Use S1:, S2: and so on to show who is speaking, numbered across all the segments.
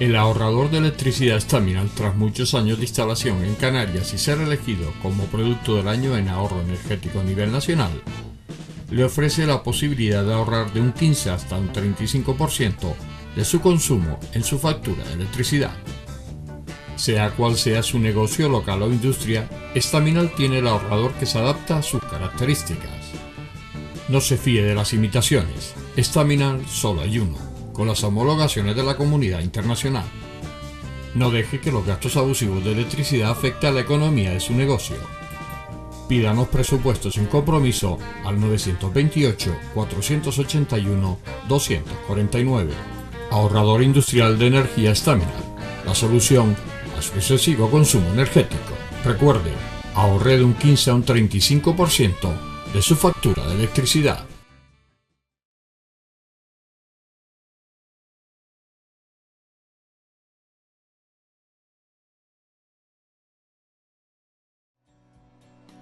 S1: El ahorrador de electricidad Staminal, tras muchos años de instalación en Canarias y ser elegido como producto del año en ahorro energético a nivel nacional, le ofrece la posibilidad de ahorrar de un 15 hasta un 35% de su consumo en su factura de electricidad. Sea cual sea su negocio local o industria, Staminal tiene el ahorrador que se adapta a sus características. No se fíe de las imitaciones, Staminal solo hay uno, con las homologaciones de la comunidad internacional. No deje que los gastos abusivos de electricidad afecten a la economía de su negocio. Pídanos presupuestos sin compromiso al 928-481-249. Ahorrador industrial de energía Staminal, la solución a su excesivo consumo energético. Recuerde, ahorre de un 15 a un 35% de su factura de electricidad.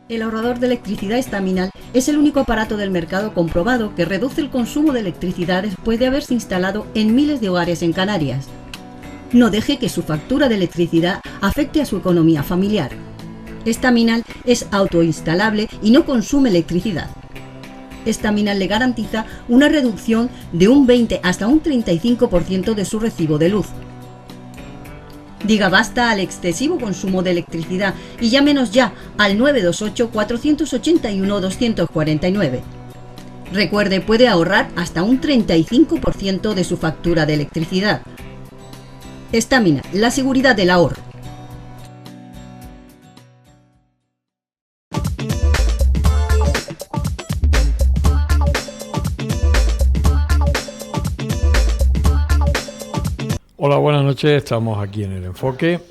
S2: El ahorrador de electricidad Staminal es el único aparato del mercado comprobado que reduce el consumo de electricidad después de haberse instalado en miles de hogares en Canarias. No deje que su factura de electricidad afecte a su economía familiar. Staminal es autoinstalable y no consume electricidad. Staminal le garantiza una reducción de un 20 hasta un 35% de su recibo de luz. Diga basta al excesivo consumo de electricidad y llámenos ya al 928-481-249. Recuerde, puede ahorrar hasta un 35% de su factura de electricidad. Staminal, la seguridad del ahorro.
S3: Hola, buenas noches, estamos aquí en El Enfoque.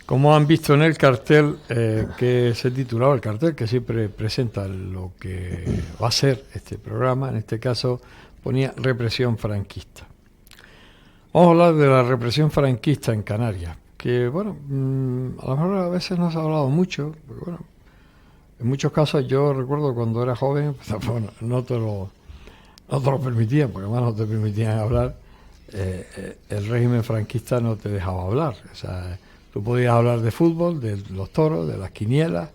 S3: Como han visto en el cartel que se titulaba, el cartel que siempre presenta lo que va a ser este programa, en este caso ponía represión franquista. Vamos a hablar de la represión franquista en Canarias, que bueno, a lo mejor a veces no se ha hablado mucho, porque bueno, en muchos casos yo recuerdo cuando era joven, pues, bueno, no te lo permitían, porque además no te permitían hablar. El régimen franquista no te dejaba hablar, o sea, tú podías hablar de fútbol, de los toros, de las quinielas,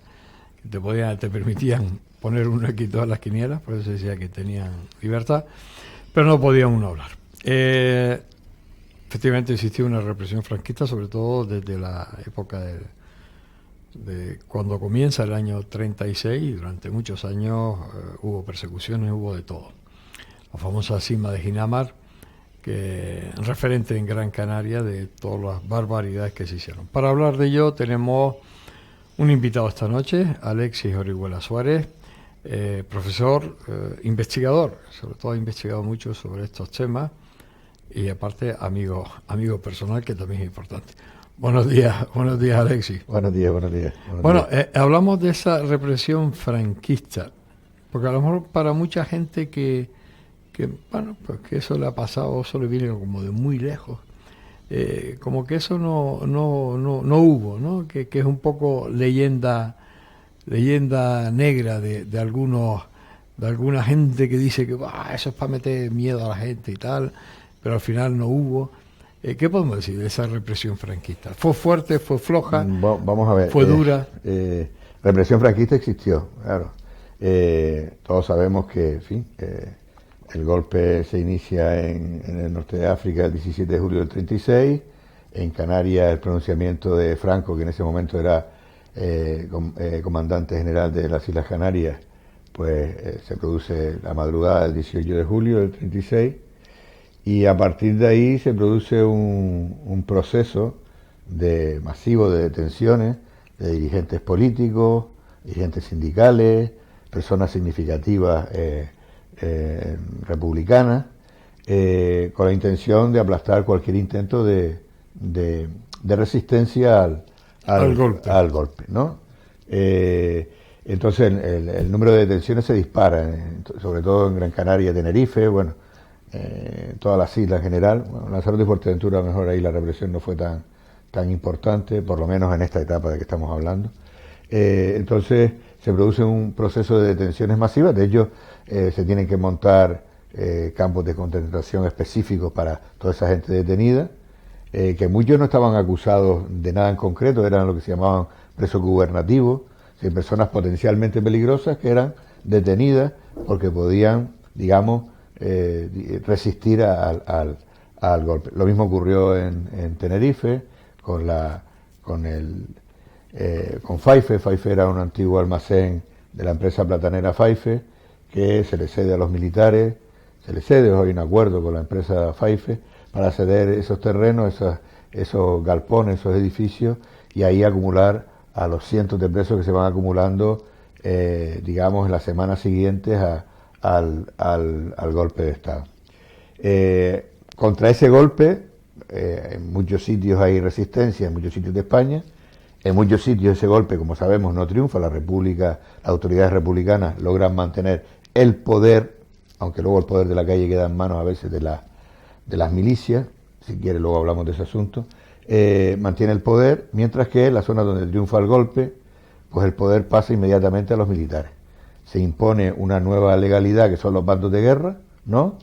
S3: te permitían poner un requisito a las quinielas, por eso decía que tenían libertad, pero no podía uno hablar. Efectivamente existió una represión franquista, sobre todo desde la época de cuando comienza el año 36, y durante muchos años hubo persecuciones, hubo de todo. La famosa Sima de Ginamar, que referente en Gran Canaria de todas las barbaridades que se hicieron. Para hablar de ello tenemos un invitado esta noche, Alexis Orihuela Suárez, profesor, investigador, sobre todo ha investigado mucho sobre estos temas y aparte amigo personal, que también es importante. Buenos días Alexis.
S4: Buenos días.
S3: Bueno, hablamos de esa represión franquista, porque a lo mejor para mucha gente que bueno, pues que eso le ha pasado, eso le viene como de muy lejos, como que eso no hubo, ¿no? Que es un poco leyenda negra de alguna gente que dice que eso es para meter miedo a la gente y tal, pero al final no hubo. ¿Qué podemos decir de esa represión franquista? ¿Fue fuerte, fue floja?
S4: Vamos a ver.
S3: ¿Fue dura?
S4: Represión franquista existió, claro. Todos sabemos que, en fin, el golpe se inicia en el norte de África el 17 de julio del 36, en Canarias el pronunciamiento de Franco, que en ese momento era comandante general de las Islas Canarias, pues se produce la madrugada del 18 de julio del 36, y a partir de ahí se produce un proceso masivo de detenciones de dirigentes políticos, dirigentes sindicales, personas significativas republicanas, con la intención de aplastar cualquier intento de resistencia al golpe, ¿no? Entonces el número de detenciones se dispara, sobre todo en Gran Canaria, Tenerife, bueno, todas las islas en general. Bueno, Lanzarote y Fuerteventura, a lo mejor ahí la represión no fue tan importante, por lo menos en esta etapa de que estamos hablando. Entonces se produce un proceso de detenciones masivas. De hecho, se tienen que montar campos de concentración específicos para toda esa gente detenida, que muchos no estaban acusados de nada en concreto, eran lo que se llamaban presos gubernativos, personas potencialmente peligrosas que eran detenidas porque podían, digamos, resistir al golpe. Lo mismo ocurrió en Tenerife con Faife. Faife era un antiguo almacén de la empresa platanera Faife que se le cede a los militares, hoy un acuerdo con la empresa Faife para ceder esos terrenos, esos galpones, esos edificios, y ahí acumular a los cientos de presos que se van acumulando, digamos, en las semanas siguientes al golpe de Estado. Contra ese golpe, en muchos sitios hay resistencia, en muchos sitios de España, en muchos sitios ese golpe, como sabemos, no triunfa, las autoridades republicanas logran mantener el poder, aunque luego el poder de la calle queda en manos a veces de las milicias, si quiere luego hablamos de ese asunto, mantiene el poder, mientras que en la zona donde triunfa el golpe, pues el poder pasa inmediatamente a los militares. Se impone una nueva legalidad que son los bandos de guerra, ¿no?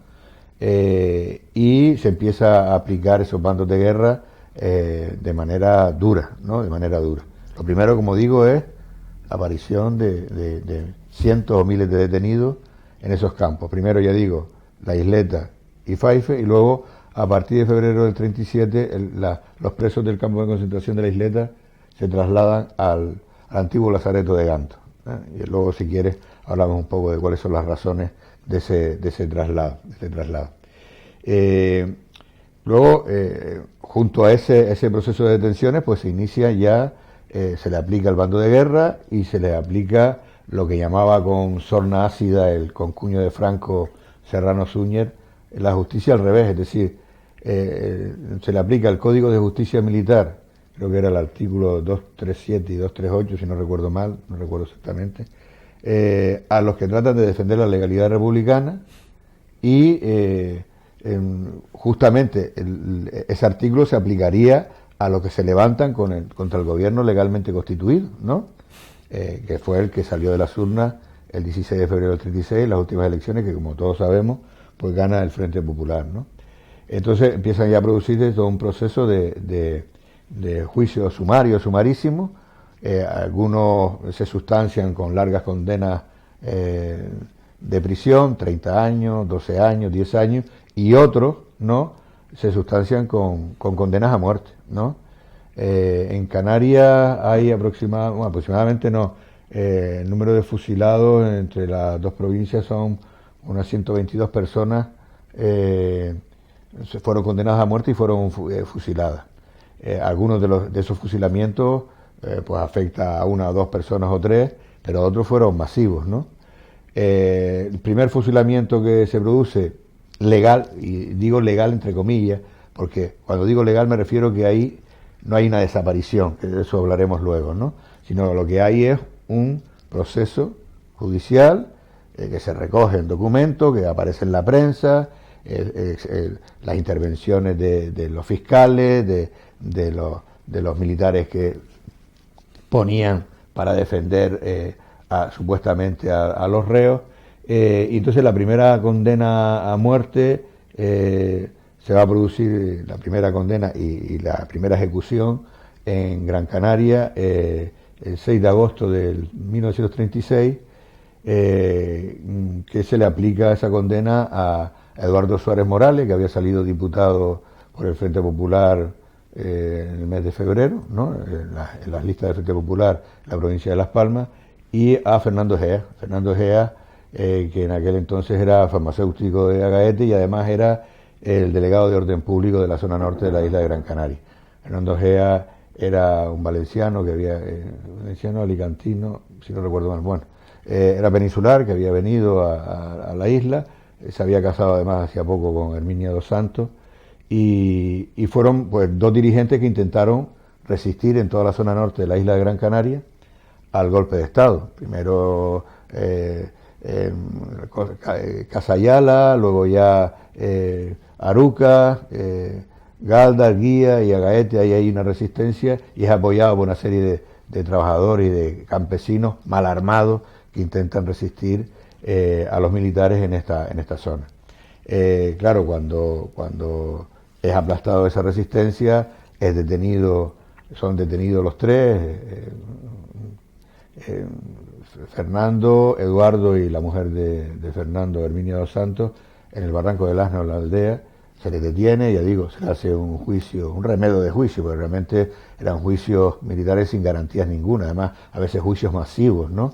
S4: Y se empieza a aplicar esos bandos de guerra de manera dura, ¿no? De manera dura. Lo primero, como digo, es la aparición de cientos o miles de detenidos en esos campos. Primero, ya digo, La Isleta y Faife, y luego, a partir de febrero del 37, los presos del campo de concentración de La Isleta se trasladan al antiguo lazareto de Ganto. Y luego, si quieres, hablamos un poco de cuáles son las razones de ese traslado. Luego, junto a ese proceso de detenciones, pues se inicia ya, se le aplica el bando de guerra y se le aplica lo que llamaba con sorna ácida el concuño de Franco, Serrano Súñer, la justicia al revés, es decir, se le aplica el Código de Justicia Militar, creo que era el artículo 237 y 238, si no recuerdo mal, no recuerdo exactamente, a los que tratan de defender la legalidad republicana, y justamente ese artículo se aplicaría a los que se levantan contra el gobierno legalmente constituido, ¿no? Que fue el que salió de las urnas el 16 de febrero del 36, las últimas elecciones, que como todos sabemos, pues gana el Frente Popular, ¿no? Entonces empiezan ya a producirse todo un proceso de juicios sumarios, sumarísimos. Algunos se sustancian con largas condenas de prisión, 30 años, 12 años, 10 años, y otros, ¿no?, se sustancian con condenas a muerte, ¿no? En Canarias hay aproximadamente el número de fusilados entre las dos provincias son unas 122 personas, fueron condenadas a muerte y fueron fusiladas. Algunos de esos fusilamientos pues afecta a una o dos personas o tres, pero otros fueron masivos, ¿no? El primer fusilamiento que se produce legal, y digo legal entre comillas, porque cuando digo legal me refiero que ahí no hay una desaparición, que de eso hablaremos luego, ¿no? Sino lo que hay es un proceso judicial que se recoge en documentos, que aparece en la prensa, las intervenciones de los fiscales, de los militares que ponían para defender supuestamente a los reos, y entonces la primera condena a muerte se va a producir, la primera condena y la primera ejecución en Gran Canaria el 6 de agosto del 1936, que se le aplica esa condena a Eduardo Suárez Morales, que había salido diputado por el Frente Popular en el mes de febrero, ¿no?, en las listas del Frente Popular en la provincia de Las Palmas, y a Fernando Gea, que en aquel entonces era farmacéutico de Agaete y además era el delegado de orden público de la zona norte de la isla de Gran Canaria. Fernando Gea era un valenciano valenciano alicantino, si no recuerdo mal, bueno, era peninsular, que había venido a la isla, se había casado además hacía poco con Herminia dos Santos, y fueron pues dos dirigentes que intentaron resistir en toda la zona norte de la isla de Gran Canaria al golpe de Estado. Primero Casayala, luego ya Aruca, Galda, Guía y Agaete. Ahí hay una resistencia y es apoyado por una serie de trabajadores y de campesinos mal armados que intentan resistir a los militares en esta zona. Claro, cuando es aplastado esa resistencia, son detenidos los tres, Fernando, Eduardo y la mujer de Fernando, Herminia dos Santos, en el Barranco del Asno, en la aldea. Se les detiene, ya digo, se le hace un juicio, un remedio de juicio, porque realmente eran juicios militares sin garantías ninguna, además a veces juicios masivos, ¿no?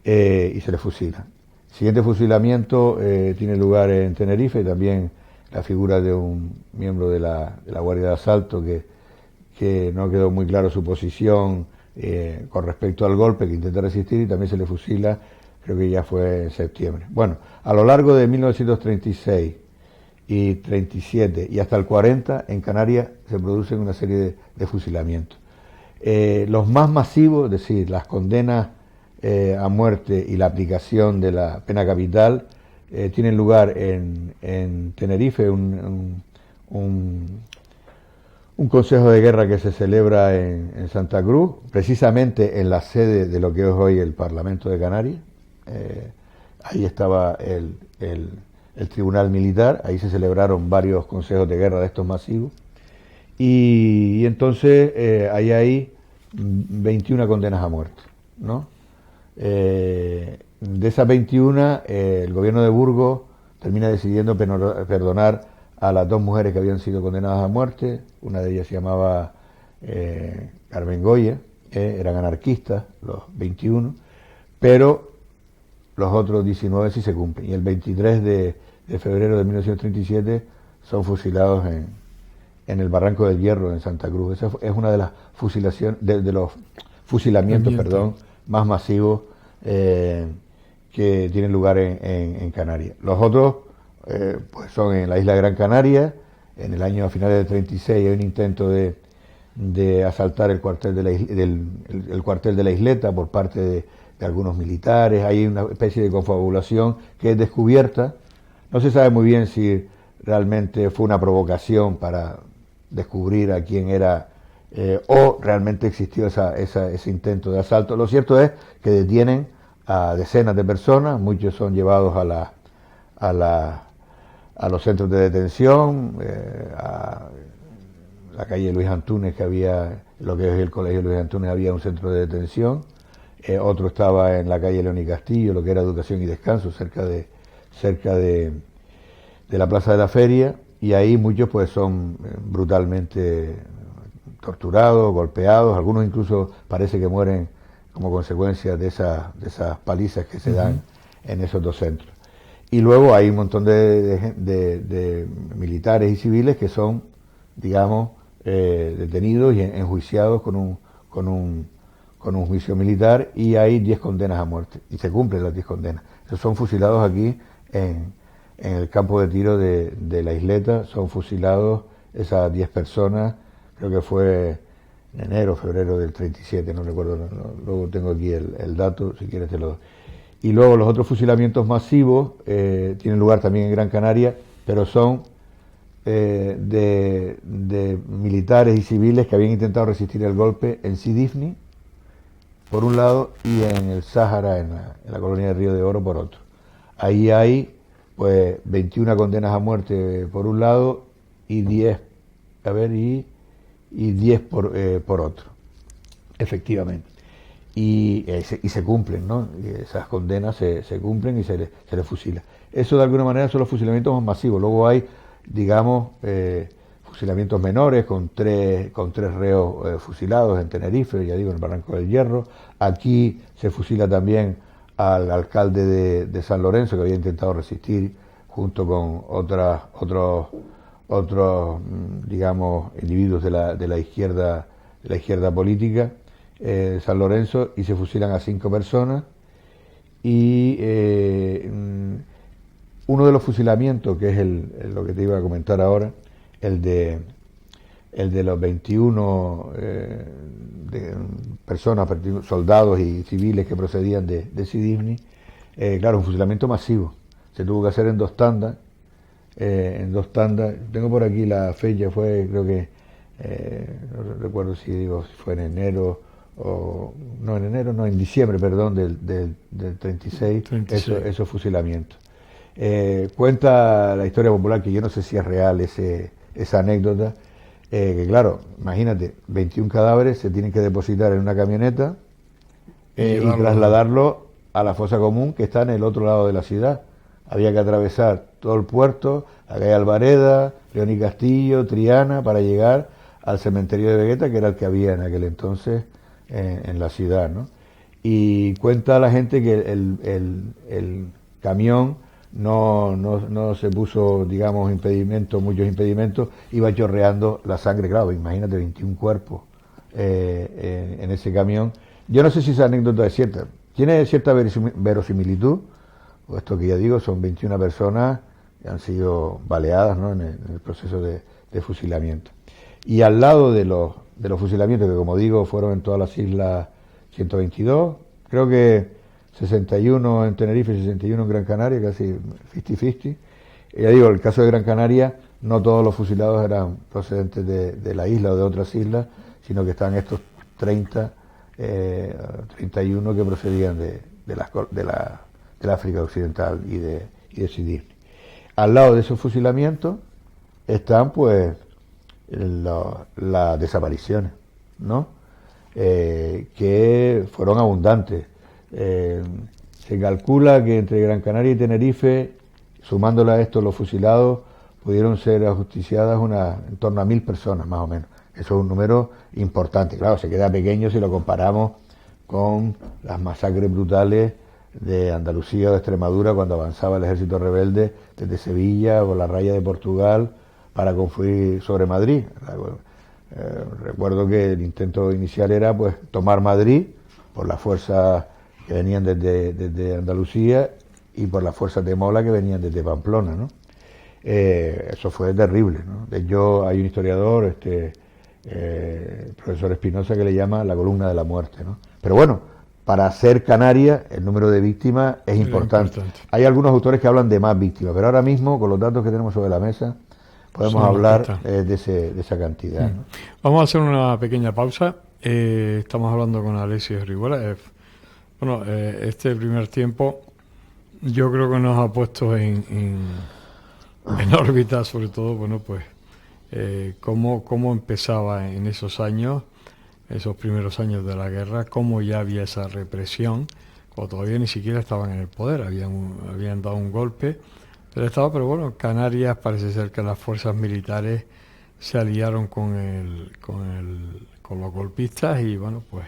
S4: Y se les fusila. El siguiente fusilamiento tiene lugar en Tenerife, también la figura de un miembro de la Guardia de Asalto que no quedó muy claro su posición con respecto al golpe, que intenta resistir, y también se le fusila, creo que ya fue en septiembre. Bueno, a lo largo de 1936 y 37 y hasta el 40 en Canarias se producen una serie de fusilamientos. Los más masivos, es decir, las condenas a muerte y la aplicación de la pena capital tienen lugar en Tenerife, un consejo de guerra que se celebra en Santa Cruz, precisamente en la sede de lo que es hoy el Parlamento de Canarias. Ahí estaba el Tribunal Militar, ahí se celebraron varios consejos de guerra de estos masivos, y entonces hay 21 condenas a muerte, ¿no? De esas 21, el gobierno de Burgos termina decidiendo perdonar a las dos mujeres que habían sido condenadas a muerte. Una de ellas se llamaba Carmen Goya, eran anarquistas, los 21, pero los otros 19 sí se cumplen. Y el 23 de febrero de 1937 son fusilados en el Barranco del Hierro, en Santa Cruz. Esa es una de las fusilaciones, de los fusilamientos, más masivos que tienen lugar en Canarias. Los otros pues son en la isla de Gran Canaria. En el año a finales del 36 hay un intento de asaltar el cuartel el cuartel de la isleta por parte de algunos militares. Hay una especie de confabulación que es descubierta. No se sabe muy bien si realmente fue una provocación para descubrir a quién era o realmente existió ese intento de asalto. Lo cierto es que detienen a decenas de personas, muchos son llevados a los centros de detención, a la calle Luis Antúnez, que había, lo que es el colegio Luis Antúnez, había un centro de detención, otro estaba en la calle León y Castillo, lo que era Educación y Descanso, cerca de la Plaza de la Feria, y ahí muchos pues son brutalmente torturados, golpeados, algunos incluso parece que mueren como consecuencia de esas palizas que se dan en esos dos centros. Y luego hay un montón de militares y civiles que son, digamos, detenidos y enjuiciados con un juicio militar, y hay 10 condenas a muerte, y se cumplen las 10 condenas. Esos son fusilados aquí en el campo de tiro de la isleta, son fusilados esas 10 personas, creo que fue en enero, febrero del 37, no recuerdo, luego tengo aquí el dato, si quieres te lo doy. Y luego los otros fusilamientos masivos tienen lugar también en Gran Canaria, pero son de militares y civiles que habían intentado resistir el golpe en Sidifni, por un lado, y en el Sáhara, en la colonia de Río de Oro, por otro. Ahí hay pues 21 condenas a muerte por un lado y 10 por otro, efectivamente. Y se cumplen, ¿no? Y esas condenas se cumplen y se les fusila. Eso de alguna manera son los fusilamientos más masivos. Luego hay, digamos, fusilamientos menores con tres reos fusilados en Tenerife, ya digo, en el Barranco del Hierro. Aquí se fusila también al alcalde de San Lorenzo, que había intentado resistir junto con otros digamos, individuos de la izquierda política, San Lorenzo, y se fusilan a 5 personas. Y uno de los fusilamientos, que es lo que te iba a comentar ahora, el de los 21 personas, soldados y civiles que procedían de Sidifni, claro, un fusilamiento masivo. Se tuvo que hacer en 2 tandas. Tengo por aquí la fecha, fue, creo que, no recuerdo si fue en enero en diciembre, perdón, del 36. Esos fusilamientos. Cuenta la historia popular, que yo no sé si es real ese esa anécdota, que claro, imagínate, 21 cadáveres se tienen que depositar en una camioneta y trasladarlo a la fosa común que está en el otro lado de la ciudad. Había que atravesar todo el puerto, la calle Alvareda, León y Castillo, Triana, para llegar al cementerio de Vegueta, que era el que había en aquel entonces en la ciudad, ¿no? Y cuenta la gente que el camión no se puso, digamos, muchos impedimentos, iba chorreando la sangre, claro, imagínate 21 cuerpos en ese camión. Yo no sé si esa anécdota es cierta, tiene cierta verosimilitud, puesto que ya digo, son 21 personas que han sido baleadas, ¿no?, en el proceso de fusilamiento. Y al lado de los fusilamientos, que como digo, fueron en todas las islas 122, creo que 61 en Tenerife y 61 en Gran Canaria, casi 50-50. Ya digo, el caso de Gran Canaria, no todos los fusilados eran procedentes de la isla o de otras islas, sino que están estos 31 que procedían del África Occidental y de Sydney. Al lado de esos fusilamientos están pues las desapariciones, ¿no? Que fueron abundantes. Se calcula que entre Gran Canaria y Tenerife, sumándole a esto los fusilados, pudieron ser ajusticiadas en torno a 1000 personas, más o menos. Eso es un número importante. Claro, se queda pequeño si lo comparamos con las masacres brutales de Andalucía o de Extremadura cuando avanzaba el ejército rebelde desde Sevilla o la raya de Portugal para confluir sobre Madrid. Recuerdo que el intento inicial era pues tomar Madrid por las fuerzas que venían desde Andalucía y por las fuerzas de Mola que venían desde Pamplona, ¿no? Eso fue terrible, ¿no? De hecho, hay un historiador, el profesor Espinosa, que le llama la columna de la muerte, ¿no? Pero bueno, para ser Canarias, el número de víctimas es importante. Hay algunos autores que hablan de más víctimas, pero ahora mismo, con los datos que tenemos sobre la mesa, podemos hablar de esa cantidad, ¿no?
S3: Vamos a hacer una pequeña pausa. Estamos hablando con Alexis Orihuela. Este primer tiempo yo creo que nos ha puesto en órbita, sobre todo, cómo empezaba en esos años, esos primeros años de la guerra, cómo ya había esa represión, cuando todavía ni siquiera estaban en el poder, habían dado un golpe del Estado, pero bueno, Canarias parece ser que las fuerzas militares se aliaron con los golpistas y bueno, pues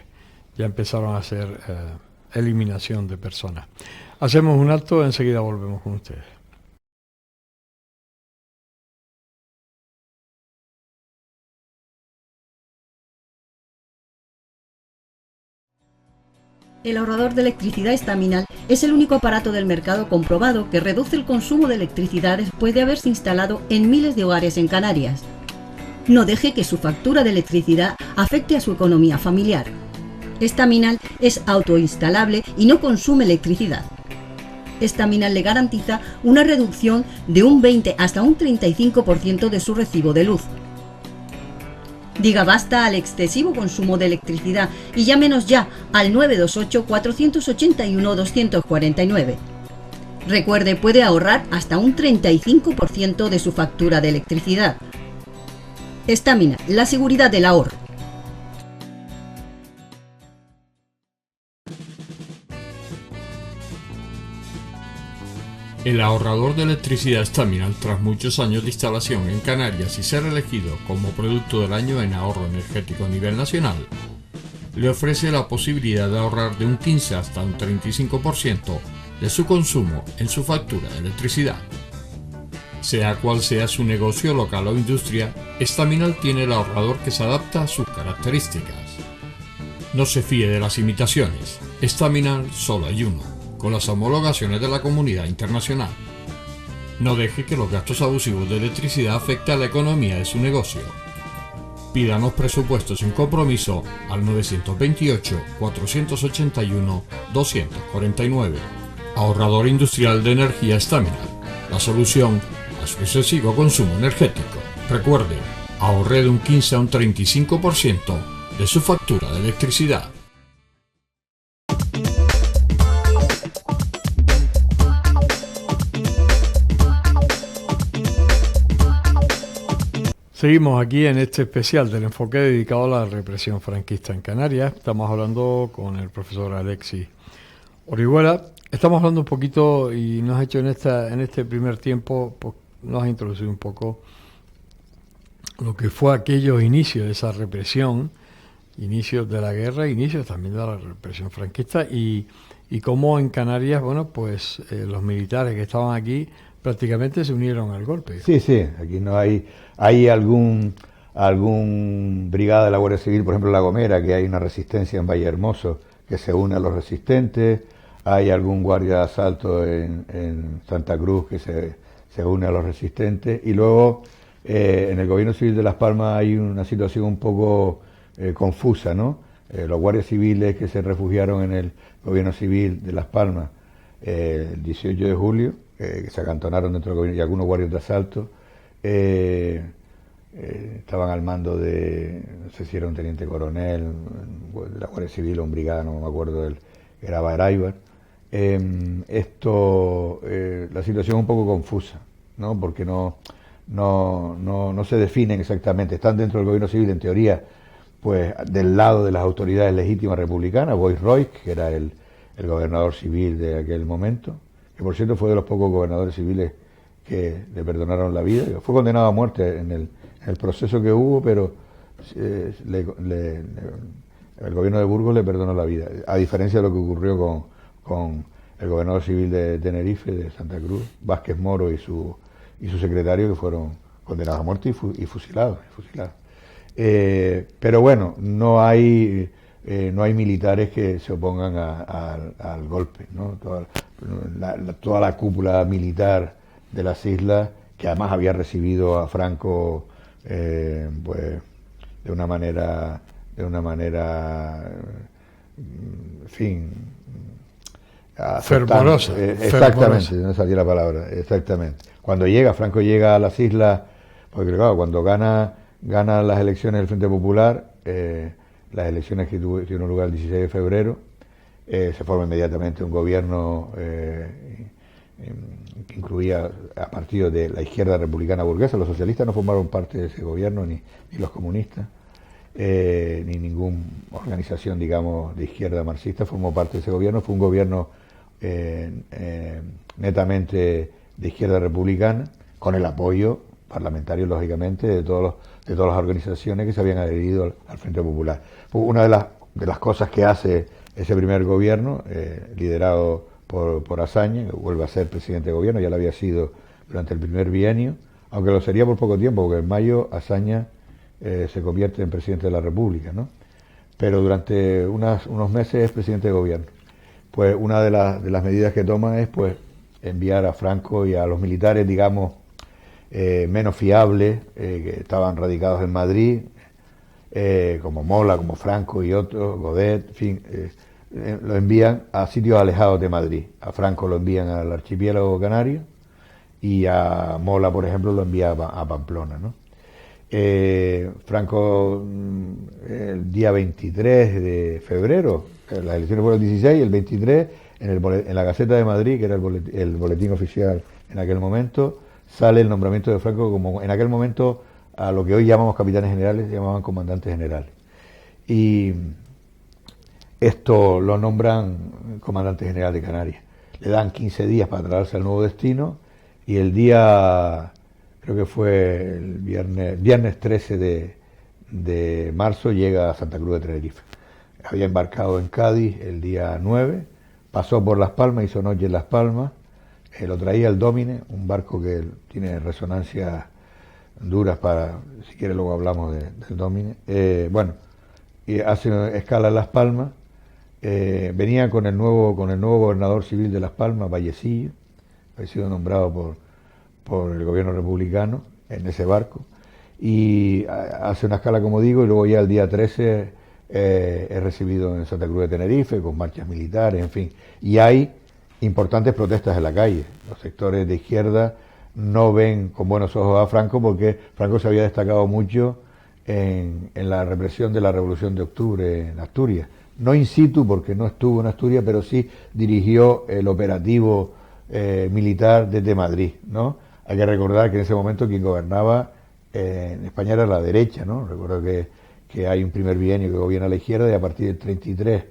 S3: ya empezaron a hacer eliminación de personas. Hacemos un alto, enseguida volvemos con ustedes.
S2: El ahorrador de electricidad estaminal es el único aparato del mercado comprobado que reduce el consumo de electricidad después de haberse instalado en miles de hogares en Canarias. No deje que su factura de electricidad afecte a su economía familiar. Estaminal es autoinstalable y no consume electricidad. Estaminal le garantiza una reducción de un 20 hasta un 35% de su recibo de luz. Diga basta al excesivo consumo de electricidad y llámenos ya al 928-481-249. Recuerde, puede ahorrar hasta un 35% de su factura de electricidad. Estaminal, la seguridad del ahorro.
S1: El ahorrador de electricidad Estaminal, tras muchos años de instalación en Canarias y ser elegido como producto del año en ahorro energético a nivel nacional, le ofrece la posibilidad de ahorrar de un 15 hasta un 35% de su consumo en su factura de electricidad. Sea cual sea su negocio local o industria, Estaminal tiene el ahorrador que se adapta a sus características. No se fíe de las imitaciones, Estaminal solo hay uno, con las homologaciones de la comunidad internacional. No deje que los gastos abusivos de electricidad afecten a la economía de su negocio. Pídanos presupuestos sin compromiso al 928-481-249. Ahorrador industrial de energía Estaminal, la solución a su excesivo consumo energético. Recuerde, ahorre de un 15 a un 35% de su factura de electricidad.
S3: Seguimos aquí en este especial del enfoque dedicado a la represión franquista en Canarias. Estamos hablando con el profesor Alexis Orihuela. Estamos hablando un poquito y nos ha hecho en este primer tiempo, pues, nos ha introducido un poco lo que fue aquellos inicios de esa represión, inicios de la guerra, inicios también de la represión franquista y cómo en Canarias, bueno, pues los militares que estaban aquí prácticamente se unieron al golpe.
S4: Sí, aquí no hay algún brigada de la Guardia Civil, por ejemplo en La Gomera, que hay una resistencia en Valle Hermoso que se une a los resistentes, hay algún guardia de asalto en Santa Cruz que se une a los resistentes, y luego en el gobierno civil de Las Palmas hay una situación un poco confusa, ¿no? Los guardias civiles que se refugiaron en el gobierno civil de Las Palmas el 18 de julio, que se acantonaron dentro del gobierno, y algunos guardias de asalto estaban al mando de, no sé si era un teniente coronel de la Guardia Civil o un brigada, no me acuerdo, era Baraybar. La situación es un poco confusa, ¿no? Porque no se definen exactamente. Están dentro del gobierno civil, en teoría, pues del lado de las autoridades legítimas republicanas. Bois Roig, que era el gobernador civil de aquel momento, que por cierto fue de los pocos gobernadores civiles que le perdonaron la vida. Fue condenado a muerte en el proceso que hubo, pero el gobierno de Burgos le perdonó la vida, a diferencia de lo que ocurrió con el gobernador civil de Tenerife, de Santa Cruz, Vázquez Moro, y su secretario, que fueron condenados a muerte y fusilados. Pero bueno, no hay militares que se opongan al golpe, ¿no? Toda la cúpula militar de las islas, que además había recibido a Franco pues de una manera en fin,
S3: fervorosa.
S4: Exactamente, no salía la palabra, exactamente. Cuando Franco llega a las islas, porque claro, cuando gana las elecciones del Frente Popular, las elecciones que tuvieron lugar el 16 de febrero, se forma inmediatamente un gobierno que incluía a partidos de la izquierda republicana burguesa. Los socialistas no formaron parte de ese gobierno, ni los comunistas, ni ninguna organización, digamos, de izquierda marxista formó parte de ese gobierno. Fue un gobierno netamente de izquierda republicana, con el apoyo parlamentario, lógicamente, de todas las organizaciones que se habían adherido al Frente Popular. Una de las cosas que hace ese primer gobierno, liderado por Azaña, que vuelve a ser presidente de gobierno, ya lo había sido durante el primer bienio, aunque lo sería por poco tiempo, porque en mayo Azaña se convierte en presidente de la República, ¿no? Pero durante unos meses es presidente de gobierno. Pues una de las medidas que toma es, pues, enviar a Franco y a los militares, digamos, menos fiables, que estaban radicados en Madrid, como Mola, como Franco y otros, Godet, en fin, lo envían a sitios alejados de Madrid. A Franco lo envían al archipiélago canario y a Mola, por ejemplo, lo envía a Pamplona, ¿no? Franco, el día 23 de febrero, las elecciones fueron el 16, y el 23, en la Gaceta de Madrid, que era el boletín oficial en aquel momento, sale el nombramiento de Franco como, en aquel momento, a lo que hoy llamamos capitanes generales, se llamaban comandantes generales. Y esto lo nombran comandante general de Canarias. Le dan 15 días para trasladarse al nuevo destino, y el día, creo que fue el viernes 13 de marzo, llega a Santa Cruz de Tenerife. Había embarcado en Cádiz el día 9, pasó por Las Palmas, hizo noche en Las Palmas, lo traía el Domine, un barco que tiene resonancias duras si quiere luego hablamos del Domine. Y hace escala en Las Palmas, venía con el nuevo gobernador civil de Las Palmas, Vallecillo, había sido nombrado por el gobierno republicano en ese barco, y hace una escala, como digo, y luego ya el día 13 es recibido en Santa Cruz de Tenerife con marchas militares, en fin, y hay importantes protestas en la calle. Los sectores de izquierda no ven con buenos ojos a Franco, porque Franco se había destacado mucho en la represión de la Revolución de Octubre en Asturias. No in situ, porque no estuvo en Asturias, pero sí dirigió el operativo militar desde Madrid, ¿no? Hay que recordar que en ese momento quien gobernaba en España era la derecha, ¿no? Recuerdo que hay un primer bienio que gobierna la izquierda y a partir del 33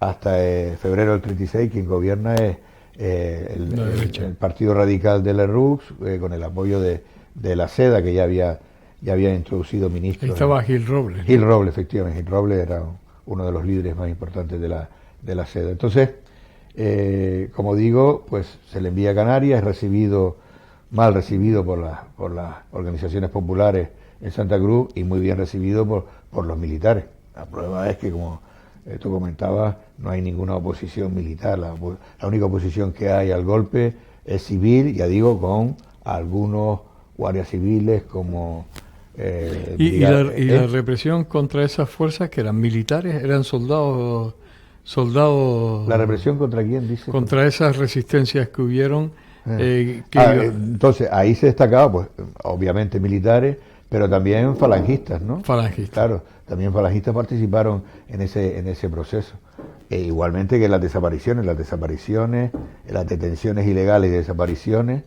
S4: hasta febrero del 36 quien gobierna es el Partido Radical de Lerroux, con el apoyo de la Seda, que ya había introducido ministros.
S3: Ahí estaba Gil Robles.
S4: Gil Robles, efectivamente. Gil Robles era uno de los líderes más importantes de la Seda. Entonces, como digo, pues se le envía a Canarias, es mal recibido por las organizaciones populares en Santa Cruz y muy bien recibido por los militares. La prueba es que, como tú comentabas, no hay ninguna oposición militar. La única oposición que hay al golpe es civil, ya digo, con algunos guardias civiles como...
S3: la represión contra esas fuerzas que eran militares, eran soldados... ¿La
S4: represión contra quién, dice?
S3: Contra esas resistencias que hubieron...
S4: entonces, ahí se destacaba, pues, obviamente militares, pero también falangistas, ¿no?
S3: Falangistas.
S4: Claro, también falangistas participaron en ese proceso. Igualmente que las desapariciones, las detenciones ilegales y desapariciones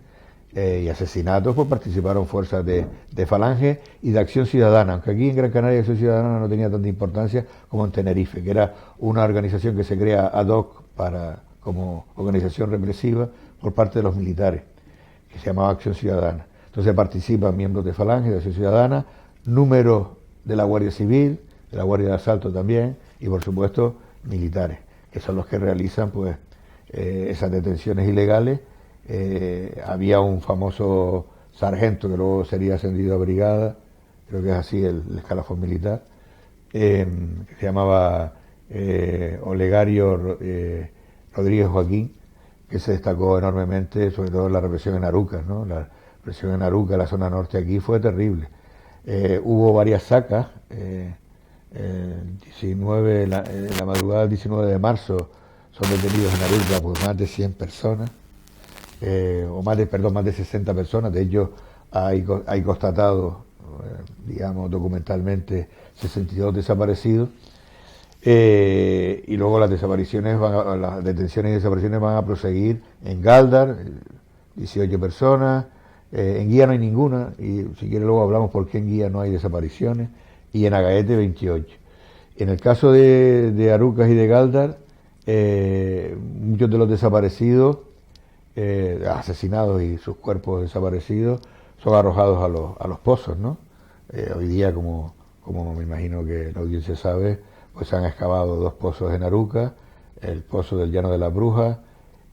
S4: y asesinatos, pues participaron fuerzas de Falange y de Acción Ciudadana, aunque aquí en Gran Canaria Acción Ciudadana no tenía tanta importancia como en Tenerife, que era una organización que se crea ad hoc como organización represiva por parte de los militares, que se llamaba Acción Ciudadana. Entonces participan miembros de Falange, de Acción Ciudadana, números de la Guardia Civil, de la Guardia de Asalto también, y por supuesto militares, que son los que realizan pues esas detenciones ilegales. Había un famoso sargento que luego sería ascendido a brigada, creo que es así el escalafón militar, que se llamaba Olegario Rodríguez Joaquín, que se destacó enormemente, sobre todo en la represión en Arucas, ¿no? La represión en Arucas, la zona norte aquí, fue terrible. Hubo varias sacas, la madrugada del 19 de marzo son detenidos en Arucas pues más de 100 personas, más de 60 personas, de ellos hay constatados, digamos, documentalmente 62 desaparecidos. Y luego las detenciones y desapariciones van a proseguir en Gáldar, 18 personas, en Guía no hay ninguna, y si quiere luego hablamos por qué en Guía no hay desapariciones, y en Agaete 28. En el caso de Arucas y de Gáldar, muchos de los desaparecidos, asesinados y sus cuerpos desaparecidos, son arrojados a los pozos, ¿no? Hoy día, como me imagino que la audiencia sabe, pues se han excavado 2 pozos en Arucas, el pozo del Llano de la Bruja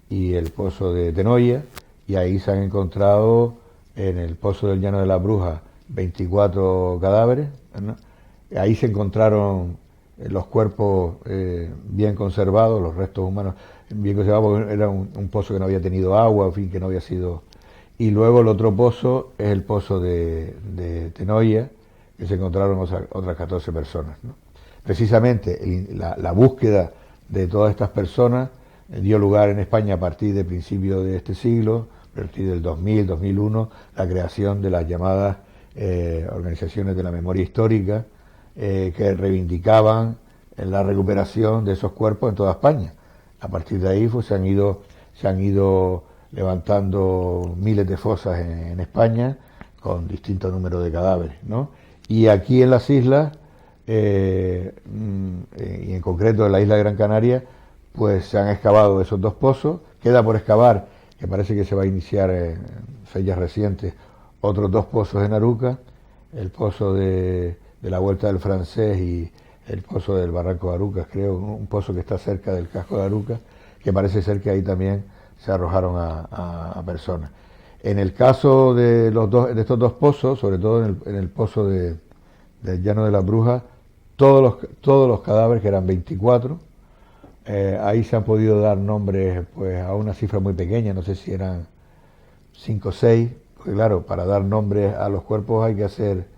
S4: y el pozo de Tenoya, y ahí se han encontrado en el pozo del Llano de la Bruja 24 cadáveres, ¿no? Ahí se encontraron los cuerpos bien conservados, los restos humanos bien conservados, porque era un pozo que no había tenido agua, en fin, que no había sido... Y luego el otro pozo es el pozo de Tenoya, que se encontraron otras 14 personas, ¿no? Precisamente la búsqueda de todas estas personas dio lugar en España a partir de principios de este siglo, a partir del 2000, 2001, la creación de las llamadas organizaciones de la memoria histórica, que reivindicaban la recuperación de esos cuerpos en toda España. A partir de ahí pues, se han ido levantando miles de fosas en España con distintos números de cadáveres, ¿no? Y aquí en las islas, y en concreto en la isla de Gran Canaria, pues se han excavado esos 2 pozos. Queda por excavar, que parece que se va a iniciar en fechas recientes, otros 2 pozos en Arucas, el pozo de la Vuelta del Francés y el pozo del Barranco de Arucas, creo, un pozo que está cerca del casco de Arucas, que parece ser que ahí también se arrojaron a personas. En el caso de estos 2 pozos, sobre todo en el pozo del Llano de la Bruja, todos los cadáveres, que eran 24, ahí se han podido dar nombres pues a una cifra muy pequeña, no sé si eran 5 o 6, porque claro, para dar nombres a los cuerpos hay que hacer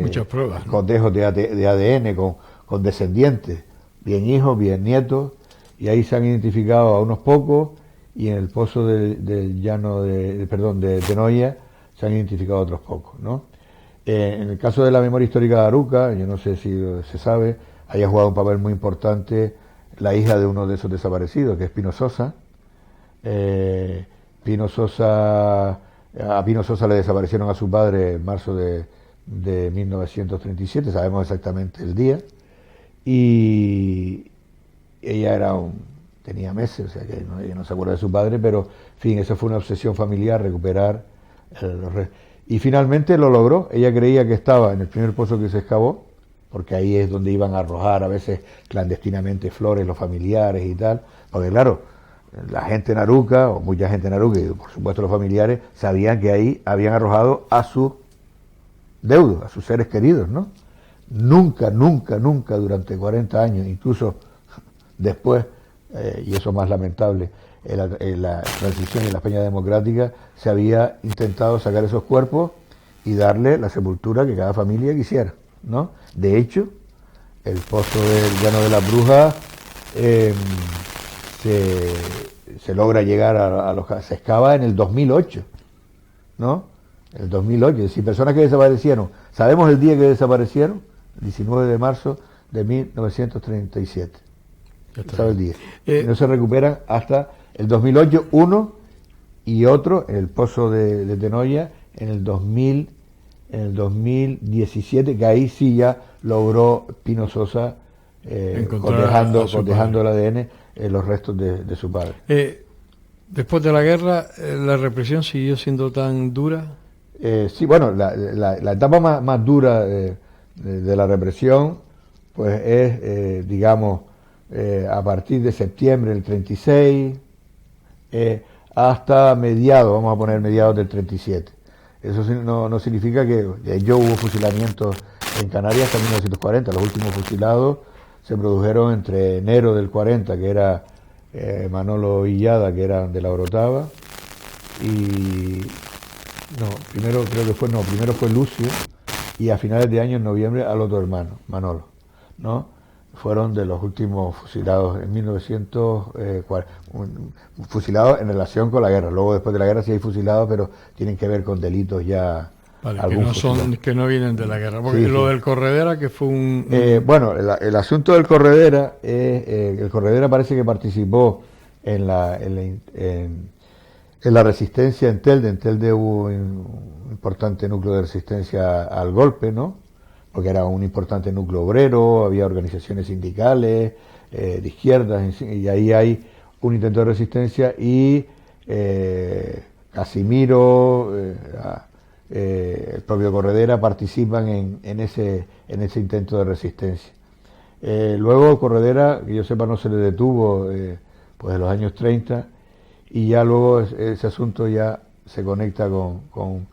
S3: muchas pruebas, ¿no?
S4: Cotejos de ADN con descendientes, bien hijos, bien nietos, y ahí se han identificado a unos pocos, y en el pozo del Llano de Tenoya se han identificado a otros pocos, ¿no? En el caso de la memoria histórica de Arucas, yo no sé si se sabe, ahí ha jugado un papel muy importante la hija de uno de esos desaparecidos, que es Pino Sosa. A Pino Sosa le desaparecieron a su padre en marzo de de 1937, sabemos exactamente el día, y ella tenía meses, o sea que ella no se acuerda de su padre, pero en fin, esa fue una obsesión familiar, recuperar los restos. Y finalmente lo logró. Ella creía que estaba en el primer pozo que se excavó, porque ahí es donde iban a arrojar a veces clandestinamente flores los familiares y tal, porque claro, la gente en Aruca, o mucha gente en Aruca, y por supuesto los familiares, sabían que ahí habían arrojado a sus deudos, a sus seres queridos, ¿no? Nunca, nunca, nunca durante 40 años, incluso después, y eso más lamentable, en la transición y en la España democrática, se había intentado sacar esos cuerpos y darle la sepultura que cada familia quisiera, ¿no? De hecho, el pozo del Llano de la Bruja se logra llegar se excava en el 2008, ¿no? El 2008, es decir, personas que desaparecieron, sabemos el día que desaparecieron, el 19 de marzo de 1937, ¿sabe el día? No se recuperan hasta el 2008, uno y otro, en el pozo de Tenoya, en el 2017, que ahí sí ya logró Pino Sosa, cotejando el ADN, los restos de su padre.
S3: Después de la guerra, ¿la represión siguió siendo tan dura?
S4: Sí, bueno, la etapa más dura de la represión, pues es, digamos, a partir de septiembre del 36 hasta mediados, vamos a poner mediados del 37. Eso no significa que hubo fusilamientos en Canarias hasta 1940. Los últimos fusilados se produjeron entre enero del 40, que era Manolo Villada, que era de la Orotava, y primero fue Lucio, y a finales de año, en noviembre, al otro hermano, Manolo, ¿no? Fueron de los últimos fusilados en 1940, fusilados en relación con la guerra. Luego, después de la guerra, sí hay fusilados, pero tienen que ver con delitos ya.
S3: Vale, que no vienen de la guerra. Porque lo del Corredera, que fue
S4: bueno, el asunto del Corredera, el Corredera parece que participó en la resistencia en Telde. En Telde hubo un importante núcleo de resistencia al golpe, ¿no? Porque era un importante núcleo obrero, había organizaciones sindicales, de izquierdas, y ahí hay un intento de resistencia, y Casimiro, el propio Corredera participan en ese intento de resistencia. Luego Corredera, que yo sepa, no se le detuvo pues en los años 30, y ya luego ese asunto ya se conecta con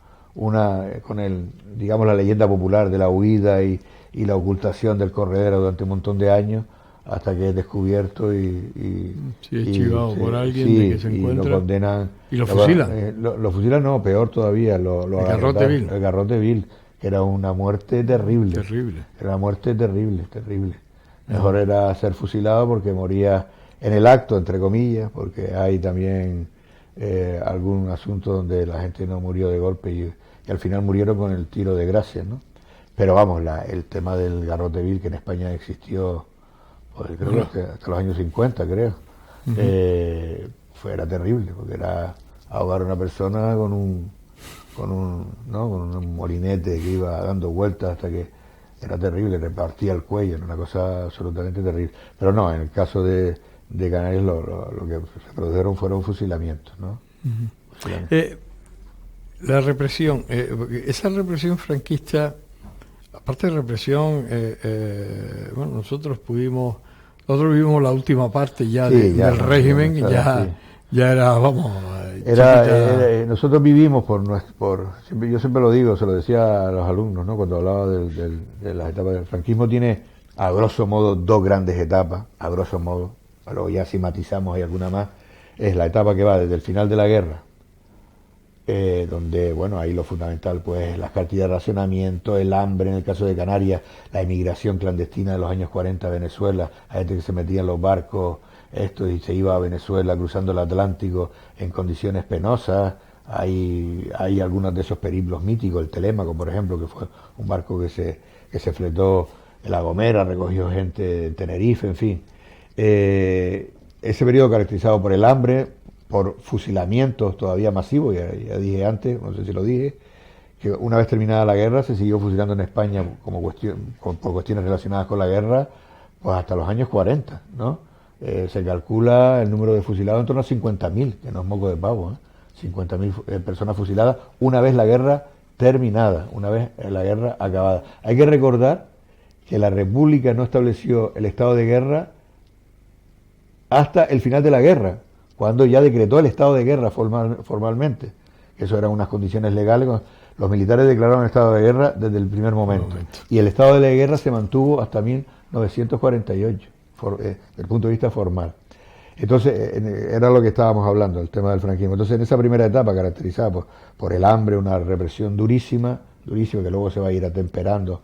S4: digamos, la leyenda popular de la huida y la ocultación del Corredera durante un montón de años, hasta que es descubierto y
S3: chivado por alguien de que se encuentra,
S4: y lo condenan
S3: y lo fusilan.
S4: Lo fusilan, no, peor todavía,
S3: el Garrote Vil.
S4: El Garrote Vil, que era una muerte terrible. Era una muerte terrible. Mejor era ser fusilado, porque moría en el acto, entre comillas, porque hay también algún asunto donde la gente no murió de golpe y al final murieron con el tiro de gracia, ¿no? Pero vamos, el tema del Garrote Vil, que en España existió, pues, creo que hasta los años 50, creo, era terrible, porque era ahogar a una persona con un molinete que iba dando vueltas hasta que era terrible, repartía el cuello, era una cosa absolutamente terrible. Pero no, en el caso de Canarias lo que se produjeron fueron fusilamientos, ¿no?
S3: La represión, esa represión franquista, aparte de represión, bueno, nosotros vivimos la última parte del régimen, ya era, vamos,
S4: nosotros vivimos yo siempre lo digo, se lo decía a los alumnos, ¿no? Cuando hablaba de las etapas del franquismo, tiene a grosso modo dos grandes etapas, a grosso modo, luego ya si matizamos hay alguna más, es la etapa que va desde el final de la guerra, donde, bueno, ahí lo fundamental, pues, las cantidades de racionamiento, el hambre, en el caso de Canarias, la emigración clandestina de los años 40 a Venezuela, la gente que se metía en los barcos, y se iba a Venezuela cruzando el Atlántico en condiciones penosas. Hay algunos de esos periplos míticos, el Telémaco, por ejemplo, que fue un barco que se fletó en La Gomera, recogió gente de Tenerife, en fin. Ese periodo caracterizado por el hambre, por fusilamientos todavía masivos, ya dije antes, no sé si lo dije, que una vez terminada la guerra se siguió fusilando en España por cuestiones relacionadas con la guerra, pues hasta los años 40, ¿no? Se calcula el número de fusilados en torno a 50.000, que no es moco de pavo, 50.000 personas fusiladas una vez la guerra terminada, una vez la guerra acabada. Hay que recordar que la República no estableció el estado de guerra hasta el final de la guerra, cuando ya decretó el estado de guerra formalmente. Eso eran unas condiciones legales. Los militares declararon el estado de guerra desde el primer momento. Y el estado de guerra se mantuvo hasta 1948, desde el punto de vista formal. Entonces, era lo que estábamos hablando, el tema del franquismo. Entonces, en esa primera etapa, caracterizada por el hambre, una represión durísima, que luego se va a ir atemperando.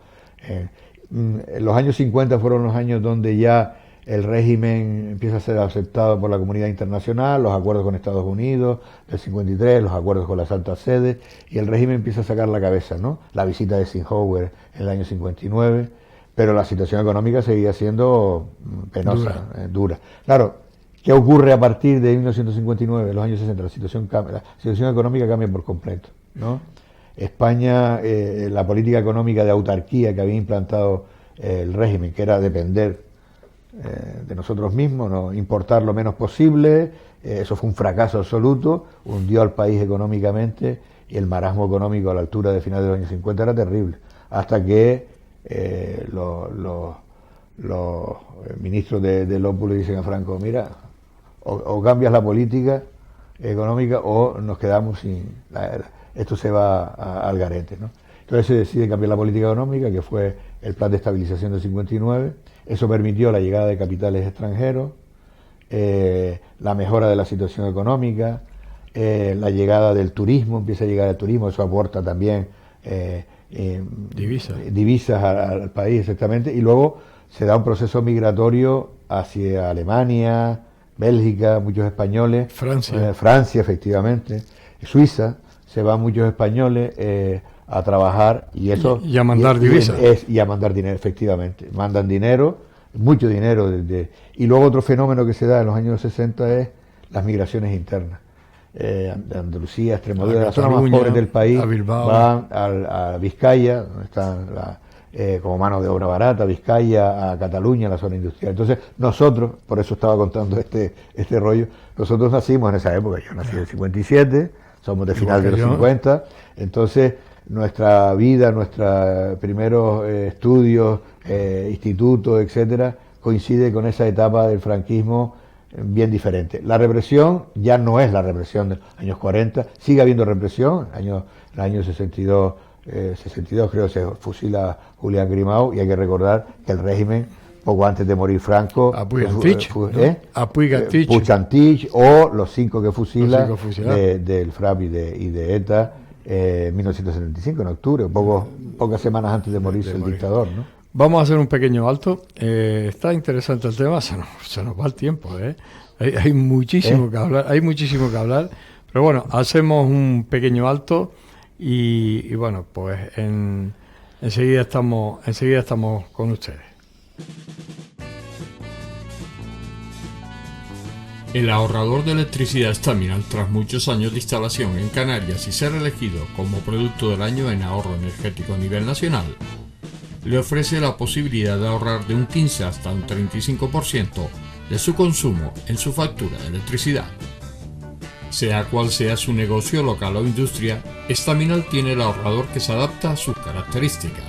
S4: Los años 50 fueron los años donde ya el régimen empieza a ser aceptado por la comunidad internacional, los acuerdos con Estados Unidos del 53, los acuerdos con la Santa Sede, y el régimen empieza a sacar la cabeza, ¿no? La visita de Eisenhower en el año 59, pero la situación económica seguía siendo penosa, dura. Claro, ¿qué ocurre a partir de 1959, los años 60? La situación económica cambia por completo, ¿no? España, la política económica de autarquía que había implantado el régimen, que era depender de nosotros mismos, ¿no? Importar lo menos posible, eso fue un fracaso absoluto, hundió al país económicamente, y el marasmo económico a la altura de finales de los años 50 era terrible, hasta que los ministros de López le dicen a Franco: mira, o cambias la política económica o nos quedamos sin esto se va al garete, ¿no? Entonces se decide cambiar la política económica, que fue el plan de estabilización del 59. Eso permitió la llegada de capitales extranjeros, la mejora de la situación económica, la llegada del turismo, empieza a llegar el turismo, eso aporta también divisas al país, exactamente, y luego se da un proceso migratorio hacia Alemania, Bélgica, muchos españoles, Francia, efectivamente, Suiza, se van muchos españoles a trabajar y eso
S3: y a mandar divisas
S4: y a mandar dinero, efectivamente, mandan dinero, mucho dinero y luego otro fenómeno que se da en los años 60 es las migraciones internas. De Andalucía, Extremadura, las zonas más pobres del país, van a Vizcaya, donde están como mano de obra barata, Vizcaya, a Cataluña, la zona industrial. Entonces nosotros, por eso estaba contando este rollo, nosotros nacimos en esa época, yo nací en el 57, somos de final de los 50, entonces nuestra vida, nuestros primeros estudios, institutos, etcétera, coincide con esa etapa del franquismo bien diferente. La represión ya no es la represión de los años 40, sigue habiendo represión, en el año 62 creo se fusila a Julián Grimau, y hay que recordar que el régimen, poco antes de morir Franco, Puig-Antich o los 5 que fusila del FRAP y de ETA, 1975, en octubre, pocas semanas antes de morirse el dictador, ¿no?
S3: Vamos a hacer un pequeño alto. Está interesante el tema, se nos va el tiempo, hay muchísimo que hablar, pero bueno, hacemos un pequeño alto y bueno, pues enseguida estamos con ustedes.
S1: El ahorrador de electricidad Staminal, tras muchos años de instalación en Canarias y ser elegido como producto del año en ahorro energético a nivel nacional, le ofrece la posibilidad de ahorrar de un 15 hasta un 35% de su consumo en su factura de electricidad. Sea cual sea su negocio local o industria, Staminal tiene el ahorrador que se adapta a sus características.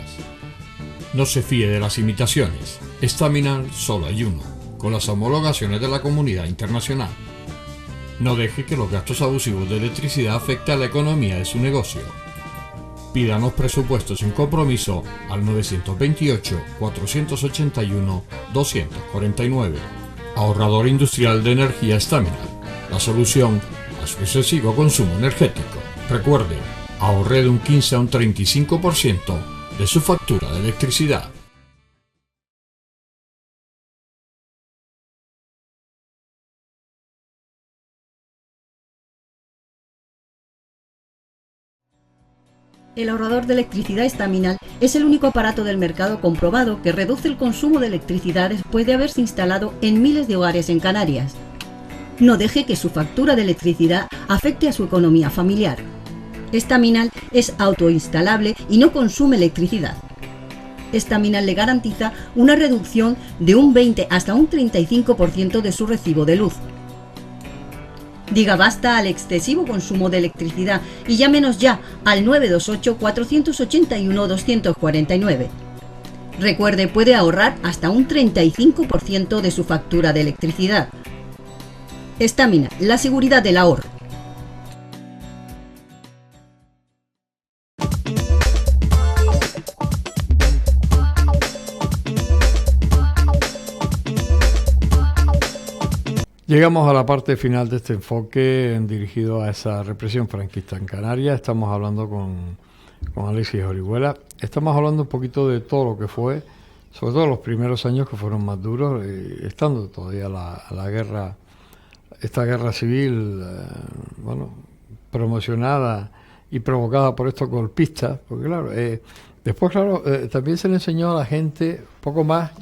S1: No se fíe de las imitaciones, Staminal solo hay uno, con las homologaciones de la comunidad internacional. No deje que los gastos abusivos de electricidad afecten a la economía de su negocio. Pídanos presupuestos sin compromiso al 928-481-249. Ahorrador industrial de energía Staminal, la solución a su excesivo consumo energético. Recuerde, ahorre de un 15 a un 35% de su factura de electricidad.
S2: El ahorrador de electricidad Staminal es el único aparato del mercado comprobado que reduce el consumo de electricidad después de haberse instalado en miles de hogares en Canarias. No deje que su factura de electricidad afecte a su economía familiar. Estaminal es autoinstalable y no consume electricidad. Estaminal le garantiza una reducción de un 20 hasta un 35% de su recibo de luz. Diga basta al excesivo consumo de electricidad y llámenos ya al 928-481-249. Recuerde, puede ahorrar hasta un 35% de su factura de electricidad. Estaminal, la seguridad del ahorro.
S3: Llegamos a la parte final de este enfoque dirigido a esa represión franquista en Canarias. Estamos hablando con Alexis Orihuela. Estamos hablando un poquito de todo lo que fue, sobre todo los primeros años que fueron más duros, estando todavía la guerra, esta guerra civil, promocionada y provocada por estos golpistas, porque claro, después también se le enseñó a la gente poco más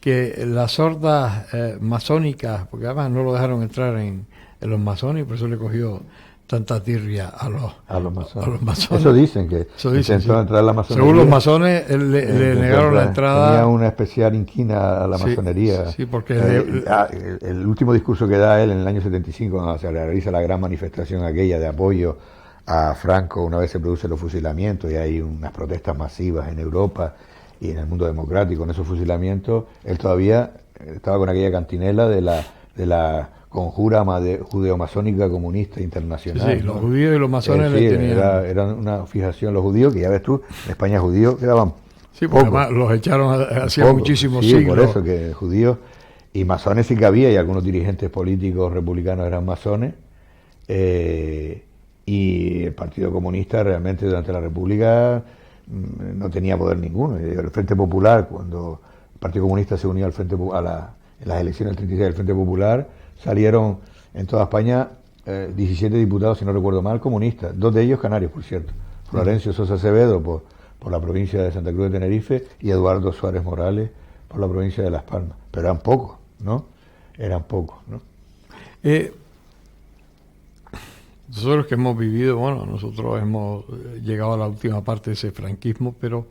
S3: que las hordas masónicas, porque además no lo dejaron entrar en los masones, y por eso le cogió tanta tirria a los masones.
S4: Eso dicen, que intentó entrar a la masonería.
S3: Según los masones, le negaron la entrada.
S4: Tenía una especial inquina a la masonería.
S3: Sí, porque
S4: el último discurso que da él en el año 75, cuando se realiza la gran manifestación aquella de apoyo a Franco, una vez se producen los fusilamientos y hay unas protestas masivas en Europa y en el mundo democrático con esos fusilamientos, él todavía estaba con aquella cantinela de la conjura judeo-masónica comunista internacional.
S3: Sí, ¿no? Los judíos y los masones
S4: sí,
S3: tenían...
S4: era una fijación los judíos, que ya ves tú, en España judíos quedaban
S3: sí, porque además los echaron hacía muchísimos siglos.
S4: Por eso que judíos y masones sí que había, y algunos dirigentes políticos republicanos eran masones, y el Partido Comunista realmente durante la República no tenía poder ninguno. El Frente Popular, cuando el Partido Comunista se unió al Frente en las elecciones del 36 del Frente Popular, salieron en toda España 17 diputados, si no recuerdo mal, comunistas, 2 de ellos canarios, por cierto. Florencio Sosa Acevedo por la provincia de Santa Cruz de Tenerife y Eduardo Suárez Morales por la provincia de Las Palmas. Pero eran pocos, ¿no?
S3: Nosotros que hemos vivido, nosotros hemos llegado a la última parte de ese franquismo, pero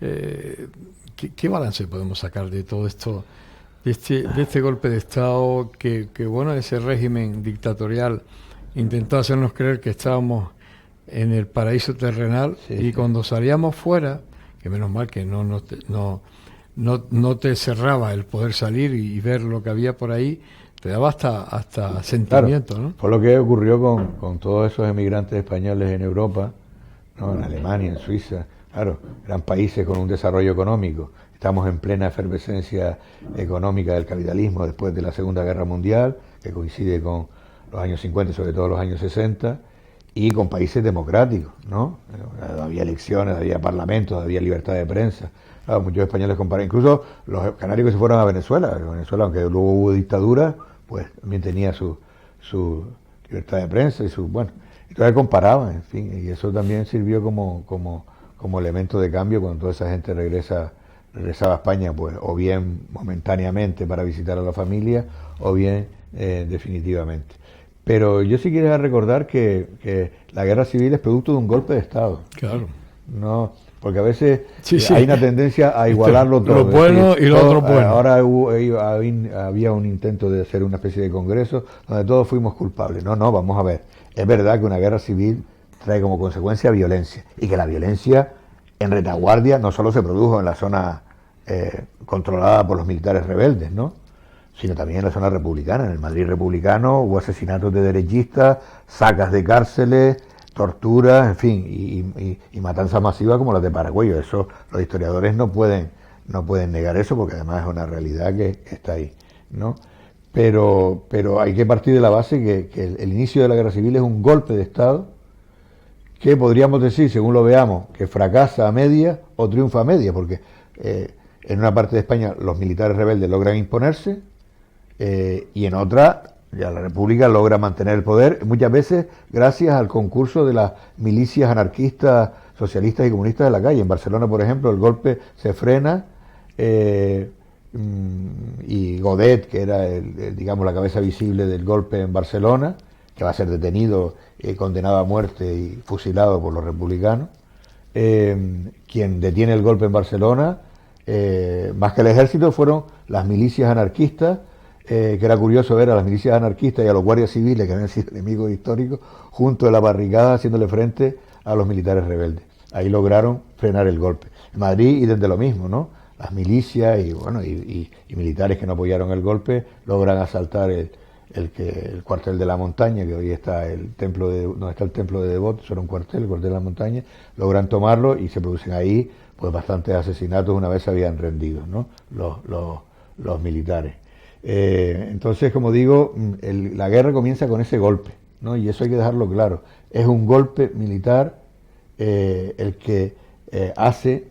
S3: ¿qué balance podemos sacar de todo esto, de este golpe de Estado que ese régimen dictatorial intentó hacernos creer que estábamos en el paraíso terrenal, y cuando salíamos fuera, que menos mal que no te cerraba el poder salir y ver lo que había por ahí, te daba hasta sentimiento,
S4: claro,
S3: ¿no?
S4: Fue lo que ocurrió con todos esos emigrantes españoles en Europa, ¿no? En Alemania, en Suiza. Claro, eran países con un desarrollo económico. Estamos en plena efervescencia económica del capitalismo después de la Segunda Guerra Mundial, que coincide con los años 50 y sobre todo los años 60, y con países democráticos, ¿no? Había elecciones, había parlamentos, había libertad de prensa. Claro, muchos españoles comparan, incluso los canarios que se fueron a Venezuela, aunque luego hubo dictadura, pues también tenía su libertad de prensa y entonces comparaban, en fin, y eso también sirvió como elemento de cambio cuando toda esa gente regresaba a España, pues o bien momentáneamente para visitar a la familia, o bien definitivamente. Pero yo sí quería recordar que la guerra civil es producto de un golpe de Estado.
S3: Claro.
S4: No, porque a veces hay una tendencia a igualarlo todo.
S3: Lo bueno y lo otro bueno.
S4: Ahora había un intento de hacer una especie de congreso donde todos fuimos culpables. No, vamos a ver. Es verdad que una guerra civil trae como consecuencia violencia, y que la violencia en retaguardia no solo se produjo en la zona controlada por los militares rebeldes, ¿no?, sino también en la zona republicana. En el Madrid republicano hubo asesinatos de derechistas, sacas de cárceles, torturas, en fin, y matanzas masivas como las de Paraguayo. Eso los historiadores no pueden negar eso, porque además es una realidad que está ahí, ¿no? Pero hay que partir de la base que el inicio de la guerra civil es un golpe de Estado que podríamos decir, según lo veamos, que fracasa a media o triunfa a media, porque en una parte de España los militares rebeldes logran imponerse, y en otra ya la República logra mantener el poder, muchas veces gracias al concurso de las milicias anarquistas, socialistas y comunistas de la calle. En Barcelona, por ejemplo, el golpe se frena, y Godet, que era digamos la cabeza visible del golpe en Barcelona, que va a ser detenido, condenado a muerte y fusilado por los republicanos. Quien detiene el golpe en Barcelona, más que el ejército, fueron las milicias anarquistas, que era curioso ver a las milicias anarquistas y a los guardias civiles, que habían sido enemigos históricos, junto a la barricada haciéndole frente a los militares rebeldes. Ahí lograron frenar el golpe. En Madrid, y desde lo mismo, ¿no? Las milicias y militares que no apoyaron el golpe logran asaltar el cuartel de la Montaña, que hoy está el templo donde está el templo de Devot, eso era un cuartel, el cuartel de la Montaña, logran tomarlo y se producen ahí pues bastantes asesinatos una vez se habían rendido, ¿no? Los militares. Entonces, como digo, la guerra comienza con ese golpe, ¿no? Y eso hay que dejarlo claro. Es un golpe militar el que hace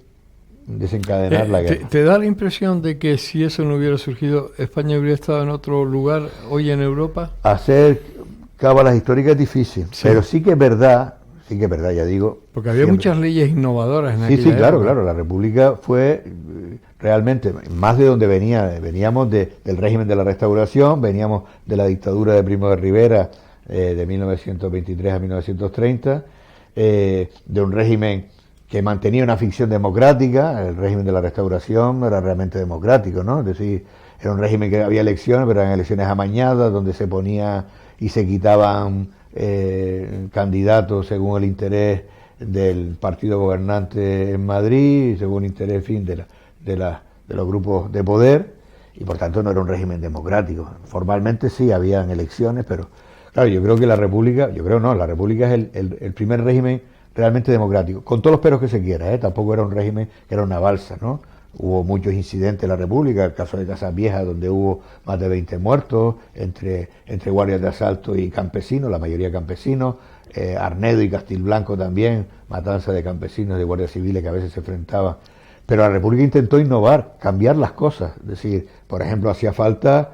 S4: desencadenar la guerra.
S3: ¿Te da la impresión de que si eso no hubiera surgido, España habría estado en otro lugar hoy en Europa?
S4: Hacer cábalas históricas es difícil, sí. Pero sí que es verdad, ya digo.
S3: Porque había siempre muchas leyes innovadoras en aquella
S4: época.
S3: Claro,
S4: la República fue realmente más de donde veníamos del régimen de la Restauración, veníamos de la dictadura de Primo de Rivera de 1923 a 1930, de un régimen que mantenía una ficción democrática. El régimen de la Restauración no era realmente democrático, ¿no? Es decir, era un régimen que había elecciones, pero eran elecciones amañadas, donde se ponía y se quitaban candidatos según el interés del partido gobernante en Madrid, según el interés, en fin, de los grupos de poder, y por tanto no era un régimen democrático. Formalmente sí, habían elecciones, pero claro, yo creo que la República es el primer régimen realmente democrático, con todos los peros que se quiera, tampoco era un régimen que era una balsa, ¿no? Hubo muchos incidentes en la República, el caso de Casas Viejas, donde hubo más de 20 muertos, entre guardias de asalto y campesinos, la mayoría campesinos, Arnedo y Castilblanco también, matanza de campesinos, de guardias civiles que a veces se enfrentaban. Pero la República intentó innovar, cambiar las cosas, es decir, por ejemplo, hacía falta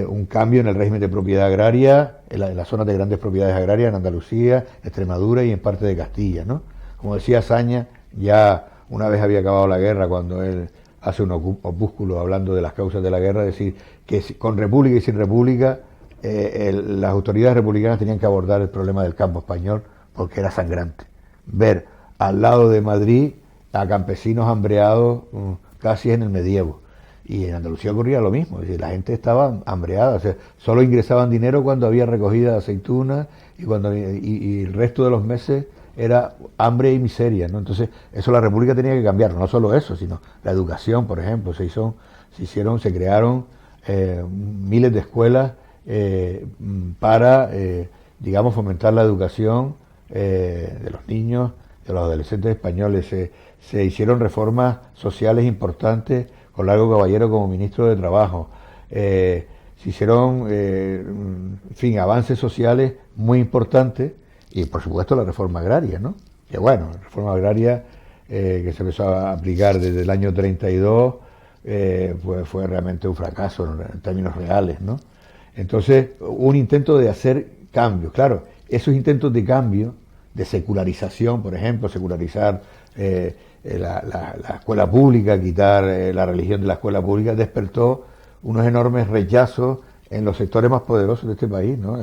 S4: un cambio en el régimen de propiedad agraria, en las zonas de grandes propiedades agrarias, en Andalucía, Extremadura y en parte de Castilla, ¿no? Como decía Azaña, ya una vez había acabado la guerra, cuando él hace un opúsculo hablando de las causas de la guerra, decir que con república y sin república, las autoridades republicanas tenían que abordar el problema del campo español, porque era sangrante. Ver al lado de Madrid a campesinos hambreados casi en el medievo. Y en Andalucía ocurría lo mismo, es decir, la gente estaba hambreada, o sea, solo ingresaban dinero cuando había recogida de aceitunas y el resto de los meses era hambre y miseria, ¿no? Entonces, eso la República tenía que cambiar, no solo eso, sino la educación, por ejemplo, se crearon miles de escuelas para, digamos, fomentar la educación de los niños, de los adolescentes españoles. Se hicieron reformas sociales importantes con Largo Caballero como ministro de Trabajo. Se hicieron, en fin, avances sociales muy importantes, y por supuesto la reforma agraria, ¿no? Que bueno, la reforma agraria que se empezó a aplicar desde el año 32 pues fue realmente un fracaso en términos reales, ¿no? Entonces, un intento de hacer cambios. Claro, esos intentos de cambio, de secularización, por ejemplo, secularizar la escuela pública, quitar la religión de la escuela pública, despertó unos enormes rechazos en los sectores más poderosos de este país, ¿no?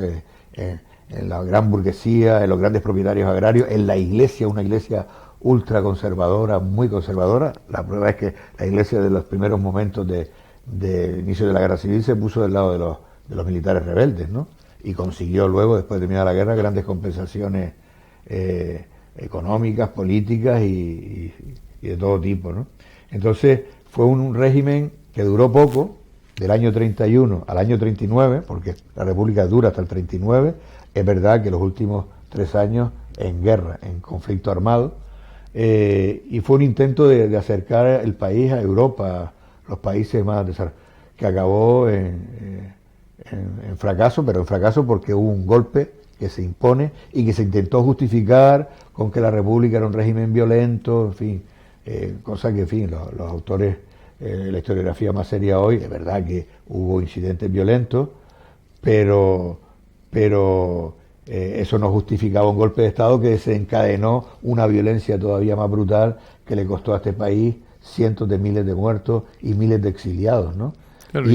S4: En la gran burguesía, en los grandes propietarios agrarios, en la iglesia, una iglesia ultra conservadora, muy conservadora. La prueba es que la iglesia de los primeros momentos de inicio de la guerra civil se puso del lado de los militares rebeldes, ¿no? Y consiguió luego, después de terminar la guerra, grandes compensaciones económicas, políticas y de todo tipo, ¿no? Entonces fue un régimen que duró poco, del año 31 al año 39, porque la República dura hasta el 39. Es verdad que los últimos 3 años en guerra, en conflicto armado, y fue un intento de acercar el país a Europa, los países más desarrollados, que acabó en fracaso, pero en fracaso porque hubo un golpe que se impone y que se intentó justificar con que la República era un régimen violento, en fin, cosa que, en fin, los autores, la historiografía más seria hoy, es verdad que hubo incidentes violentos, pero eso no justificaba un golpe de Estado que desencadenó una violencia todavía más brutal que le costó a este país cientos de miles de muertos y miles de exiliados, ¿no?
S3: Claro,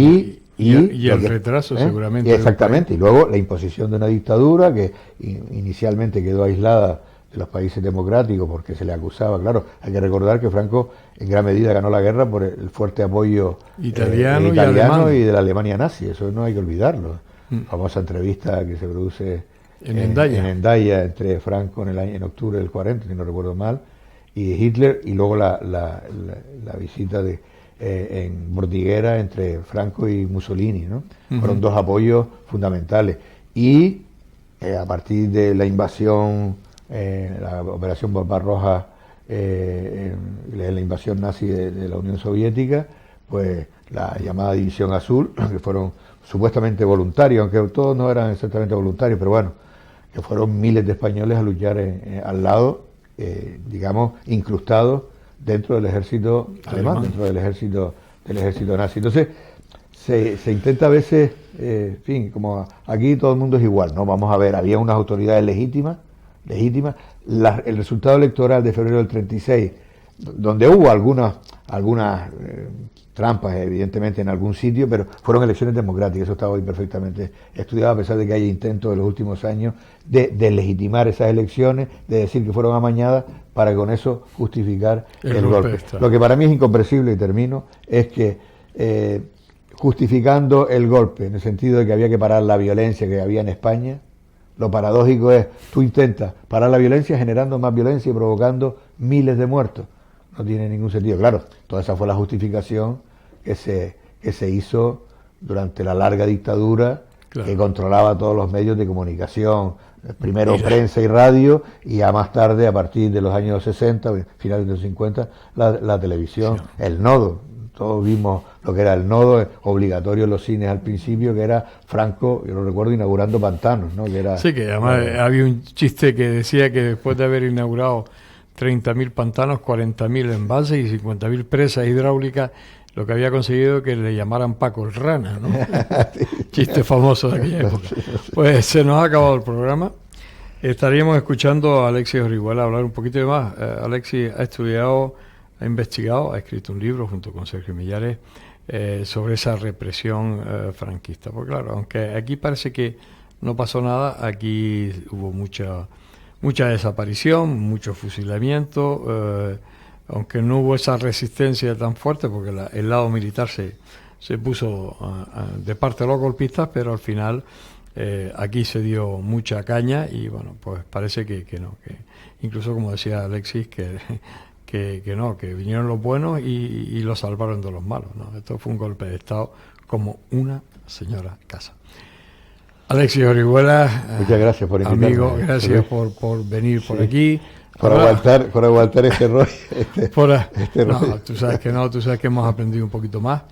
S3: Y el retraso seguramente.
S4: Exactamente, y luego la imposición de una dictadura que inicialmente quedó aislada de los países democráticos porque se le acusaba, claro, hay que recordar que Franco en gran medida ganó la guerra por el fuerte apoyo
S3: italiano
S4: y de la Alemania nazi, eso no hay que olvidarlo. Famosa entrevista que se produce en Hendaya entre Franco en octubre del 40, si no recuerdo mal, y Hitler, y luego la visita en Bordighera entre Franco y Mussolini, ¿no? Fueron dos apoyos fundamentales. Y a partir de la invasión, la operación Barbarroja, la invasión nazi de la Unión Soviética, pues la llamada División Azul, que fueron supuestamente voluntarios, aunque todos no eran exactamente voluntarios, pero bueno, que fueron miles de españoles a luchar al lado, digamos, incrustados dentro del ejército alemán, dentro del ejército nazi. Entonces, se intenta a veces, en fin, como aquí todo el mundo es igual, ¿no? Vamos a ver, había unas autoridades legítimas. El resultado electoral de febrero del 36, donde hubo algunas trampas, evidentemente, en algún sitio, pero fueron elecciones democráticas, eso estaba hoy perfectamente estudiado, a pesar de que hay intentos en los últimos años de legitimar esas elecciones, de decir que fueron amañadas, para con eso justificar el golpe. Lo que para mí es incomprensible, y termino, es que justificando el golpe, en el sentido de que había que parar la violencia que había en España, lo paradójico es, tú intentas parar la violencia generando más violencia y provocando miles de muertos. No tiene ningún sentido. Claro, toda esa fue la justificación que se hizo durante la larga dictadura, claro, que controlaba todos los medios de comunicación, primero prensa y radio, y ya más tarde, a partir de los años 60, finales de los 50, la televisión, sí, el nodo. Todos vimos lo que era el nodo, obligatorio en los cines al principio, que era Franco, yo lo recuerdo, inaugurando pantanos, ¿no? Que era,
S3: sí, que además había un chiste que decía que después de haber inaugurado 30.000 pantanos, 40.000 embalses y 50.000 presas hidráulicas, lo que había conseguido que le llamaran Paco el Rana, ¿no? Chiste famoso de aquella época. Pues se nos ha acabado el programa. Estaríamos escuchando a Alexis Orihuela hablar un poquito más. Alexis ha estudiado, ha investigado, ha escrito un libro junto con Sergio Millares sobre esa represión franquista. Porque claro, aunque aquí parece que no pasó nada, aquí hubo mucha desaparición, mucho fusilamiento, aunque no hubo esa resistencia tan fuerte, porque el lado militar se puso de parte de los golpistas, pero al final aquí se dio mucha caña y bueno, pues parece que no, que incluso como decía Alexis, que vinieron los buenos y los salvaron de los malos, ¿no? Esto fue un golpe de Estado como una señora casa. Alexis Orihuela,
S4: muchas gracias por invitarme.
S3: Amigo, gracias por venir por aquí.
S4: Por aguantar este rollo.
S3: No, tú sabes que hemos aprendido un poquito más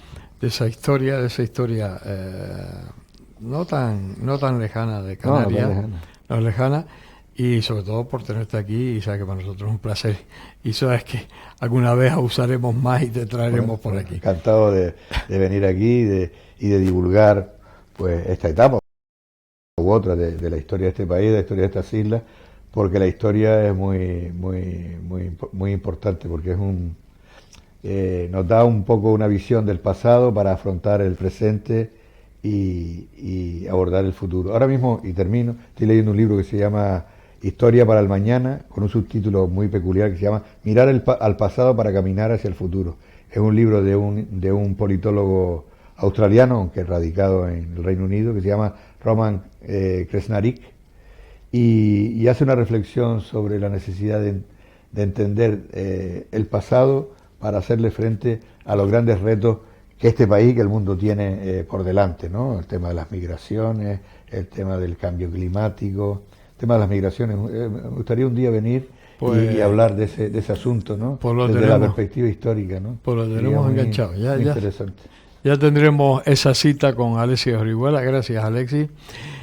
S3: de esa historia no tan lejana de Canarias, no lejana, y sobre todo por tenerte aquí, y sabes que para nosotros es un placer, y sabes que alguna vez usaremos más y te traeremos por aquí.
S4: Encantado de venir aquí y de divulgar pues esta etapa u otra de la historia de este país, de la historia de estas islas, porque la historia es muy importante, porque es nos da un poco una visión del pasado para afrontar el presente y abordar el futuro. Ahora mismo, y termino, estoy leyendo un libro que se llama Historia para el Mañana, con un subtítulo muy peculiar que se llama Mirar al pasado para caminar hacia el futuro. Es un libro de un politólogo australiano, aunque radicado en el Reino Unido, que se llama Roman Krasnarik, y hace una reflexión sobre la necesidad de entender el pasado para hacerle frente a los grandes retos que este país, que el mundo tiene por delante, ¿no? El tema de las migraciones, el tema del cambio climático, el tema de las migraciones. Me gustaría un día venir y hablar de ese asunto, ¿no? Desde la perspectiva histórica, ¿no?
S3: Pues lo tenemos enganchado. Ya,
S4: interesante.
S3: Ya tendremos esa cita con Alexis Orihuela. Gracias, Alexis.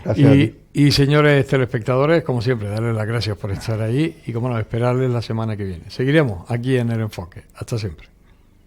S4: Gracias.
S3: Y señores telespectadores, como siempre, darles las gracias por estar ahí y, como no, esperarles la semana que viene. Seguiremos aquí en El Enfoque. Hasta siempre.